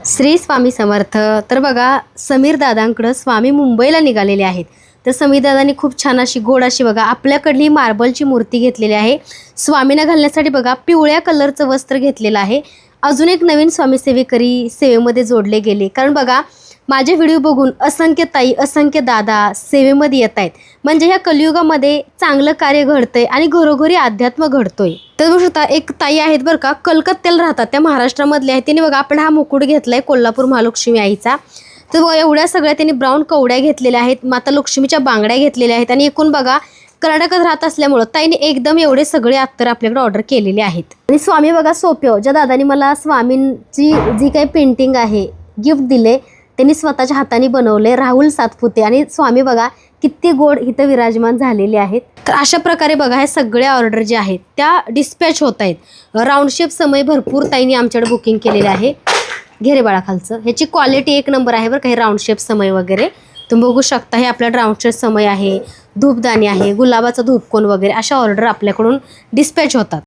श्री स्वामी समर्थ। तर बघा, समीर दादांकडं स्वामी मुंबईला निघालेले आहेत। तर समीर दादांनी खूप छान अशी गोड अशी बघा आपल्याकडली मार्बलची मूर्ती घेतलेली आहे। स्वामींना घालण्यासाठी बघा पिवळ्या कलरचं वस्त्र घेतलेलं आहे। अजून एक नवीन स्वामी सेवेकरी सेवेमध्ये जोडले गेले, कारण बघा माझे व्हिडिओ बघून असंख्य ताई असंख्य दादा सेवेमध्ये येत आहेत। म्हणजे ह्या कलियुगामध्ये चांगलं कार्य घडतंय आणि घरोघरी अध्यात्म घडतोय। तर बघू शकता, एक ताई आहेत बरं का, कलकत्त्याला राहतात, त्या महाराष्ट्रामधल्या आहेत। त्यांनी बघा आपण हा मुकुट घेतलाय कोल्हापूर महालक्ष्मी आईचा। तर बघा एवढ्या सगळ्या त्यांनी ब्राऊन कवड्या घेतलेल्या आहेत, माता लक्ष्मीच्या बांगड्या घेतलेल्या आहेत। आणि एकूण बघा कर्नाटकात राहत असल्यामुळे ताईने एकदम एवढे सगळे अत्तर आपल्याकडे ऑर्डर केलेले आहेत। आणि स्वामी बघा सोपे, ज्या दादानी मला स्वामींची जी काही पेंटिंग आहे गिफ्ट दिले त्यांनी स्वतःच्या हाताने बनवले, राहुल सातपुते। आणि स्वामी बघा किती गोड इथं विराजमान झालेले आहेत। तर अशा प्रकारे बघा हे सगळ्या ऑर्डर जे आहेत त्या डिस्पॅच होत आहेत। राऊंड शेप समय भरपूर ताईंनी आमच्याकडे बुकिंग केलेले आहे। घेरे बाळा खालचं, ह्याची क्वालिटी एक नंबर आहे बरं का। हे राऊंड शेप समय वगैरे तुम्ही बघू शकता, हे आपला राऊंड शेप समय आहे, धूपदाणी आहे, गुलाबाचा धूपकोन वगैरे अशा ऑर्डर आपल्याकडून डिस्पॅच होतात।